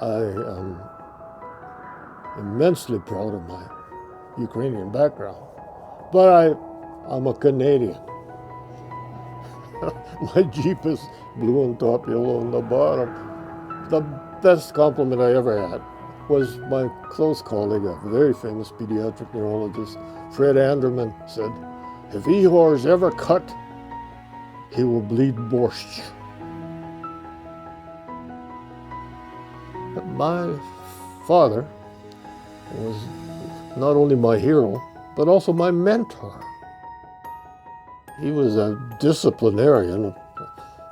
I am immensely proud of my Ukrainian background, but I'm a Canadian. My Jeep is blue on top, yellow on the bottom. The best compliment I ever had was my close colleague, a very famous pediatric neurologist, Fred Anderman, said, "If Ehor is ever cut, he will bleed borscht." My father was not only my hero, but also my mentor. He was a disciplinarian,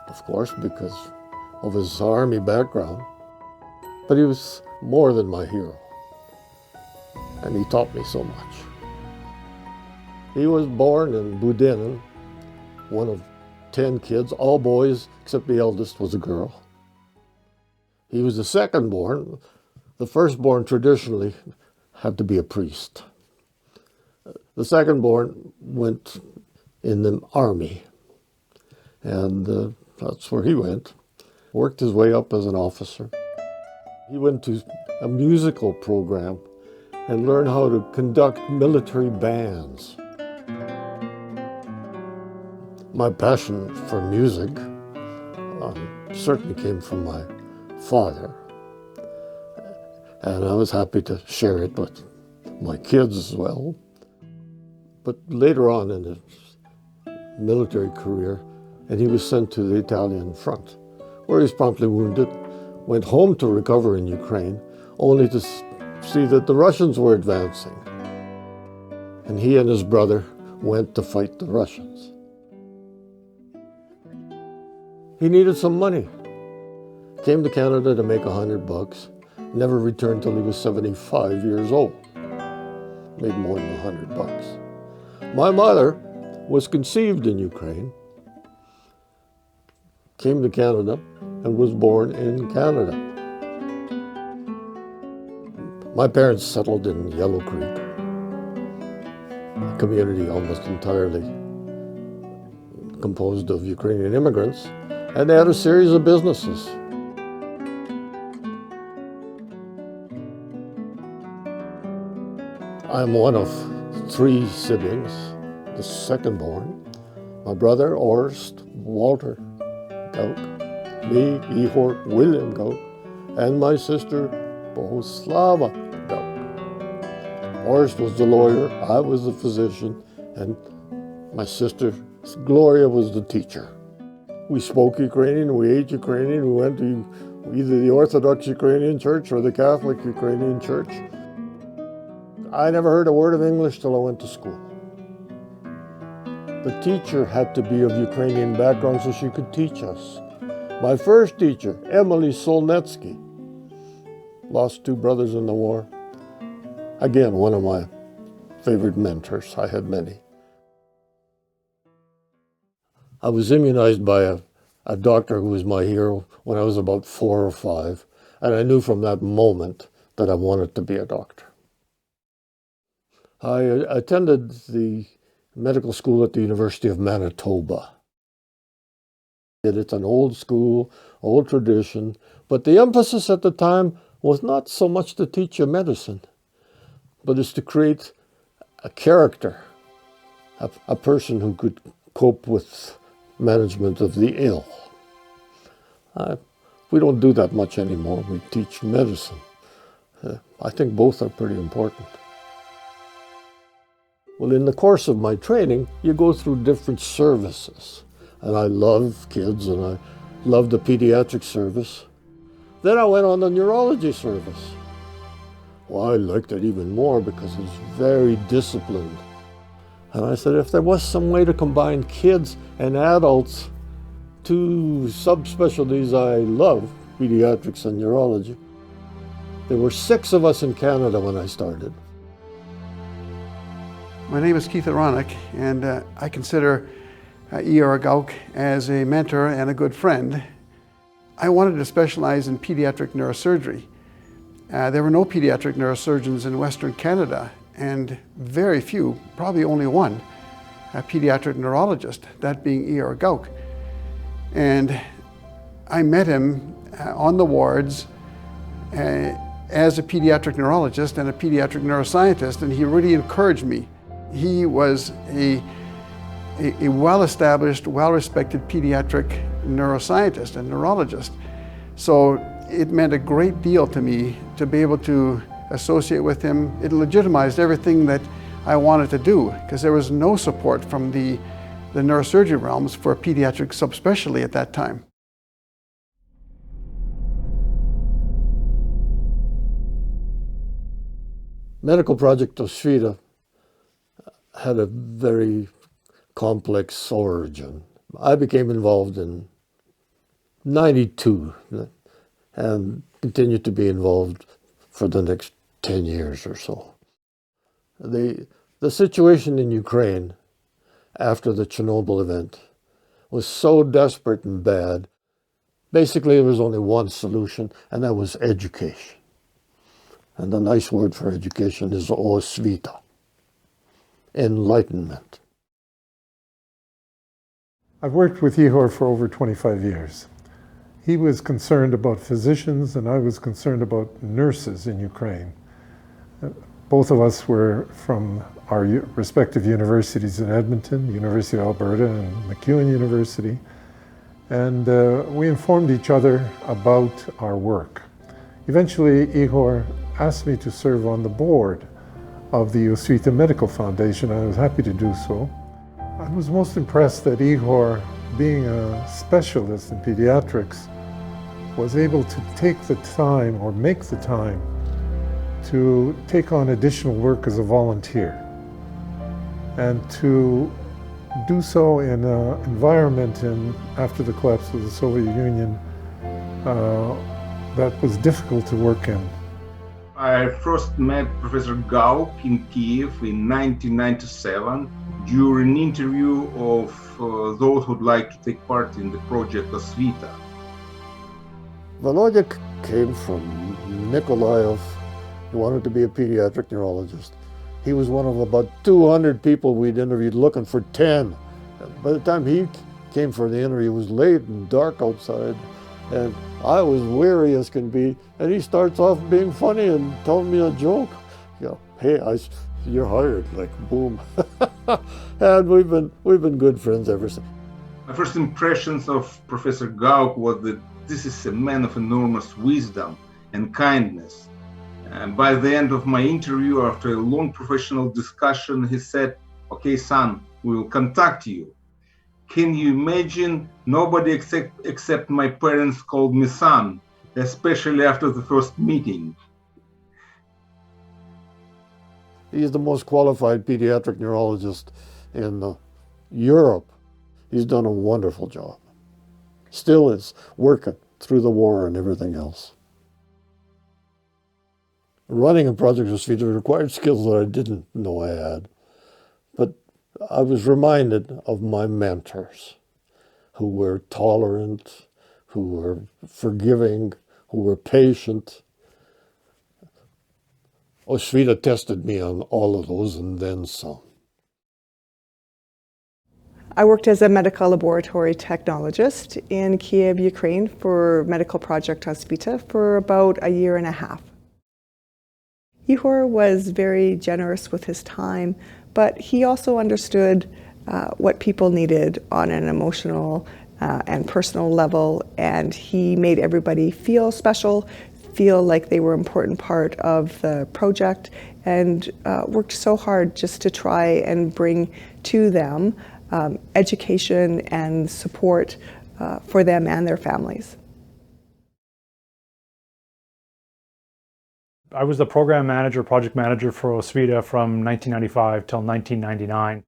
of course, because of his army background, but he was more than my hero, and he taught me so much. He was born in Budinin, one of 10 kids, all boys, except the eldest was a girl. He was the second born. The firstborn traditionally had to be a priest. The second born went in the army, and that's where he went. Worked his way up as an officer. He went to a musical program and learned how to conduct military bands. My passion for music certainly came from my father, and I was happy to share it with my kids as well. But later on in his military career, and he was sent to the Italian front, where he was promptly wounded, went home to recover in Ukraine, only to see that the Russians were advancing. And he and his brother went to fight the Russians. He needed some money. Came to Canada to make $100, never returned till he was 75 years old. Made more than $100. My mother was conceived in Ukraine, came to Canada, and was born in Canada. My parents settled in Yellow Creek, a community almost entirely composed of Ukrainian immigrants, and they had a series of businesses. I'm one of 3 siblings, the second born. My brother, Orst Walter Gauk, me, Ehor William Gauk, and my sister, Bohuslava Gauk. Orst was the lawyer, I was the physician, and my sister, Gloria, was the teacher. We spoke Ukrainian, we ate Ukrainian, we went to either the Orthodox Ukrainian church or the Catholic Ukrainian church. I never heard a word of English till I went to school. The teacher had to be of Ukrainian background so she could teach us. My first teacher, Emily Solnetsky, lost 2 brothers in the war. Again, one of my favorite mentors. I had many. I was immunized by a doctor who was my hero when I was about 4 or 5, and I knew from that moment that I wanted to be a doctor. I attended the medical school at the University of Manitoba. It's an old school, old tradition, but the emphasis at the time was not so much to teach you medicine, but it's to create a character, a person who could cope with management of the ill. We don't do that much anymore. We teach medicine. I think both are pretty important. Well, in the course of my training, you go through different services. And I love kids, and I love the pediatric service. Then I went on the neurology service. Well, I liked it even more because it was very disciplined. And I said, if there was some way to combine kids and adults, 2 subspecialties I love, pediatrics and neurology. There were 6 of us in Canada when I started. My name is Keith Aronik, and I consider Ehor Gauk as a mentor and a good friend. I wanted to specialize in pediatric neurosurgery. There were no pediatric neurosurgeons in Western Canada, and very few, probably only one, a pediatric neurologist, that being Ehor Gauk. And I met him on the wards as a pediatric neurologist and a pediatric neuroscientist, and he really encouraged me. He was a well-established, well-respected pediatric neuroscientist and neurologist. So it meant a great deal to me to be able to associate with him. It legitimized everything that I wanted to do, because there was no support from the neurosurgery realms for a pediatric subspecialty at that time. Medical Project Osvita had a very complex origin. I became involved in '92 and continued to be involved for the next 10 years or so. The situation in Ukraine after the Chernobyl event was so desperate and bad. Basically, there was only one solution, and that was education. And the nice word for education is Osvita, enlightenment. I've worked with Ehor for over 25 years. He was concerned about physicians, and I was concerned about nurses in Ukraine. Both of us were from our respective universities in Edmonton, University of Alberta and MacEwan University, and we informed each other about our work. Eventually, Ehor asked me to serve on the board of the Osvita Medical Foundation. I was happy to do so. I was most impressed that Ehor, being a specialist in pediatrics, was able to take the time, or make the time, to take on additional work as a volunteer, and to do so in an environment after the collapse of the Soviet Union that was difficult to work in. I first met Professor Gauk in Kiev in 1997 during an interview of those who'd like to take part in the Project Osvita. Volodya came from Nikolaev. He wanted to be a pediatric neurologist. He was one of about 200 people we'd interviewed looking for 10. By the time he came for the interview, it was late and dark outside, and I was weary as can be, and he starts off being funny and telling me a joke. You know, hey, you're hired, like boom. And we've been good friends ever since. My first impressions of Professor Gauk was that this is a man of enormous wisdom and kindness. And by the end of my interview, after a long professional discussion, he said, "Okay, son, we will contact you." Can you imagine? Nobody except my parents called me son, especially after the first meeting. He's the most qualified pediatric neurologist in Europe. He's done a wonderful job. Still is working through the war and everything else. Running a Project Osvita required skills that I didn't know I had. But I was reminded of my mentors, who were tolerant, who were forgiving, who were patient. Osvita tested me on all of those and then some. I worked as a medical laboratory technologist in Kiev, Ukraine for Medical Project Osvita for about a year and a half. Ehor was very generous with his time, but he also understood what people needed on an emotional and personal level, and he made everybody feel special, feel like they were an important part of the project, and worked so hard just to try and bring to them education and support for them and their families. I was the program manager, project manager for Osvita from 1995 till 1999.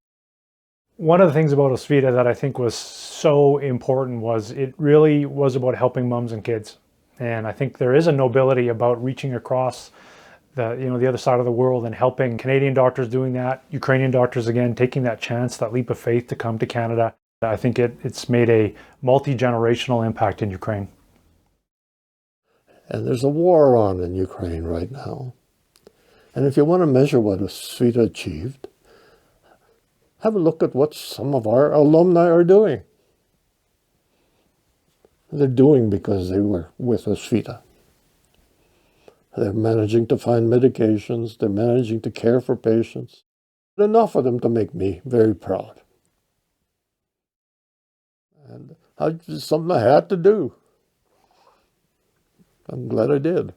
One of the things about Osvita that I think was so important was it really was about helping moms and kids. And I think there is a nobility about reaching across the other side of the world and helping Canadian doctors doing that, Ukrainian doctors again, taking that chance, that leap of faith to come to Canada. I think it's made a multi-generational impact in Ukraine. And there's a war on in Ukraine right now. And if you want to measure what Osvita achieved, have a look at what some of our alumni are doing. They're doing because they were with Osvita. They're managing to find medications. They're managing to care for patients. Enough of them to make me very proud. And it's something I had to do. I'm glad I did.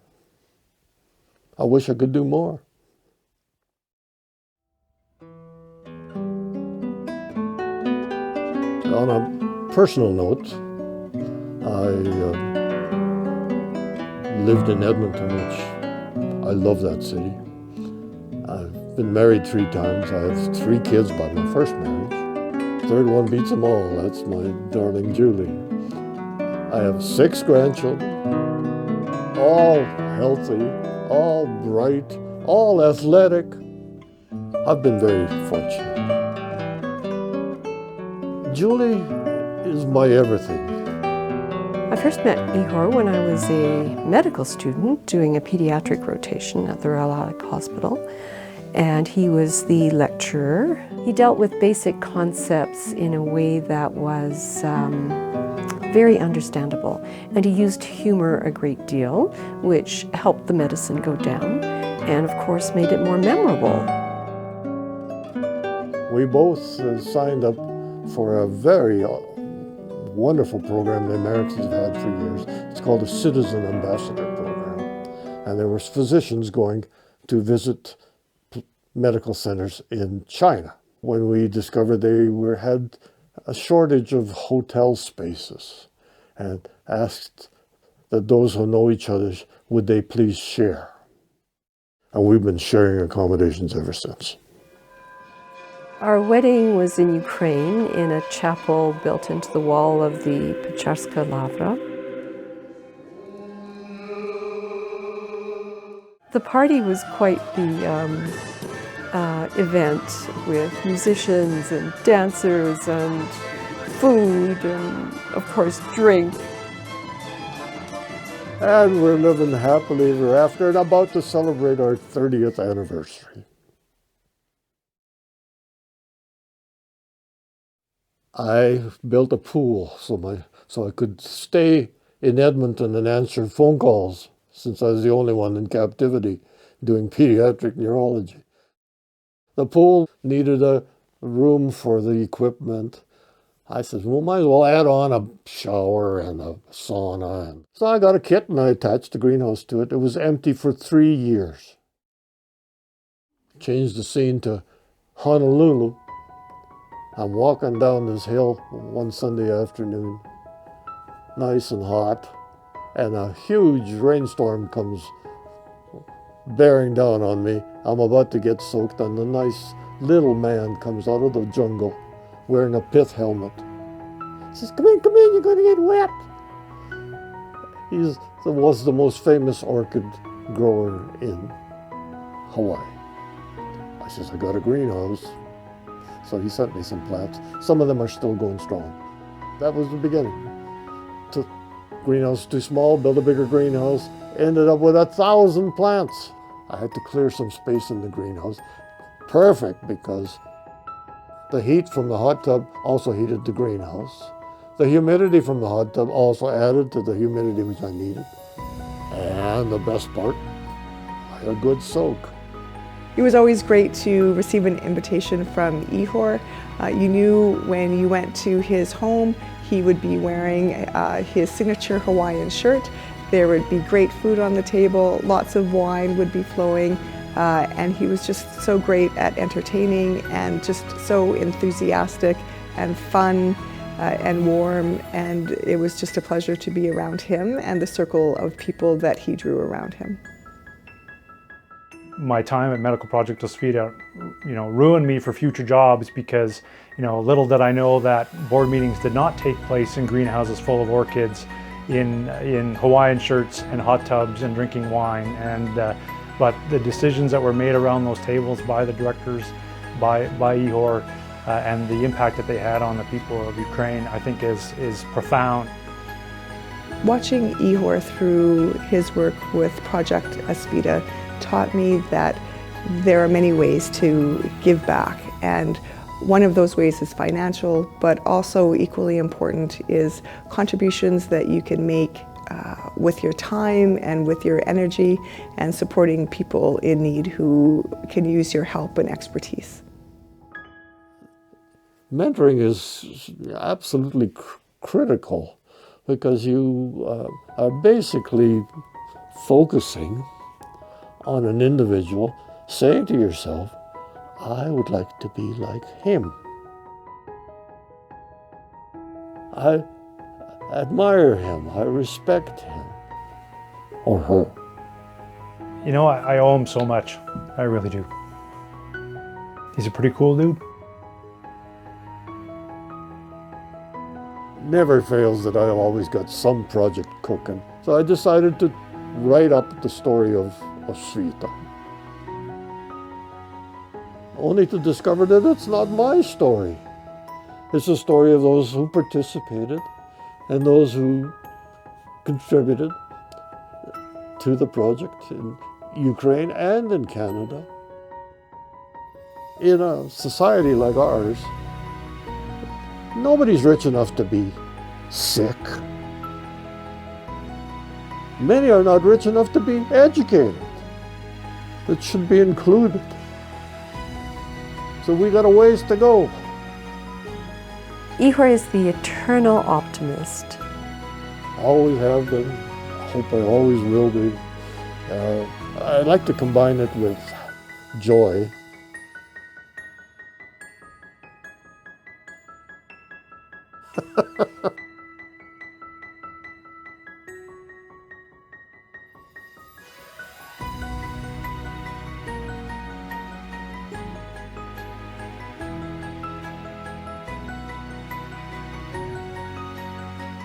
I wish I could do more. On a personal note, I lived in Edmonton, which I love that city. I've been married 3 times. I have 3 kids by my first marriage. Third one beats them all. That's my darling Julie. I have 6 grandchildren, all healthy, all bright, all athletic. I've been very fortunate. Julie is my everything. I first met Ehor when I was a medical student doing a pediatric rotation at the Royal Hospital, and he was the lecturer. He dealt with basic concepts in a way that was very understandable, and he used humor a great deal, which helped the medicine go down, and of course made it more memorable. We both signed up for a very wonderful program the Americans have had for years. It's called a Citizen Ambassador Program. And there were physicians going to visit medical centers in China when we discovered they had a shortage of hotel spaces and asked that those who know each other, would they please share? And we've been sharing accommodations ever since. Our wedding was in Ukraine in a chapel built into the wall of the Pecharska Lavra. The party was quite the event, with musicians and dancers and food and, of course, drink. And we're living happily ever after and about to celebrate our 30th anniversary. I built a pool so I could stay in Edmonton and answer phone calls, since I was the only one in captivity doing pediatric neurology. The pool needed a room for the equipment. I said, well, might as well add on a shower and a sauna. So I got a kit and I attached the greenhouse to it. It was empty for 3 years. Changed the scene to Honolulu. I'm walking down this hill one Sunday afternoon, nice and hot, and a huge rainstorm comes bearing down on me. I'm about to get soaked, and a nice little man comes out of the jungle wearing a pith helmet. He says, come in, you're going to get wet. He was the most famous orchid grower in Hawaii. I says, I got a greenhouse. So he sent me some plants. Some of them are still going strong. That was the beginning. Took greenhouse too small, built a bigger greenhouse, ended up with 1,000 plants. I had to clear some space in the greenhouse. Perfect, because the heat from the hot tub also heated the greenhouse. The humidity from the hot tub also added to the humidity which I needed. And the best part, I had a good soak. It was always great to receive an invitation from Ehor. You knew when you went to his home, he would be wearing his signature Hawaiian shirt. There would be great food on the table, lots of wine would be flowing, and he was just so great at entertaining and just so enthusiastic and fun and warm, and it was just a pleasure to be around him and the circle of people that he drew around him. My time at Medical Project Osvita, ruined me for future jobs because, little did I know that board meetings did not take place in greenhouses full of orchids, in Hawaiian shirts and hot tubs and drinking wine. But the decisions that were made around those tables by the directors, by Ehor, and the impact that they had on the people of Ukraine, I think is profound. Watching Ehor through his work with Project Osvita taught me that there are many ways to give back, and one of those ways is financial, but also equally important is contributions that you can make with your time and with your energy and supporting people in need who can use your help and expertise. Mentoring is absolutely critical because you are basically focusing on an individual, saying to yourself, I would like to be like him. I admire him, I respect him, or her. You know, I owe him so much. I really do. He's a pretty cool dude. Never fails that I've always got some project cooking. So I decided to write up the story of Osvita. Only to discover that it's not my story. It's the story of those who participated and those who contributed to the project in Ukraine and in Canada. In a society like ours, nobody's rich enough to be sick. Many are not rich enough to be educated. It should be included. So we got a ways to go. Ehor is the eternal optimist. Always have been. Hope I always will be. I like to combine it with joy.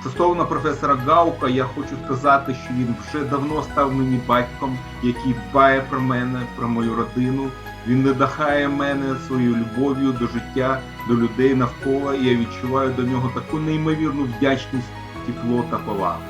Стосовно професора Гаука, я хочу сказати, що він вже давно став мені батьком, який дбає про мене, про мою родину. Він надихає мене своєю любов'ю до життя, до людей навколо, і я відчуваю до нього таку неймовірну вдячність, тепло та повагу.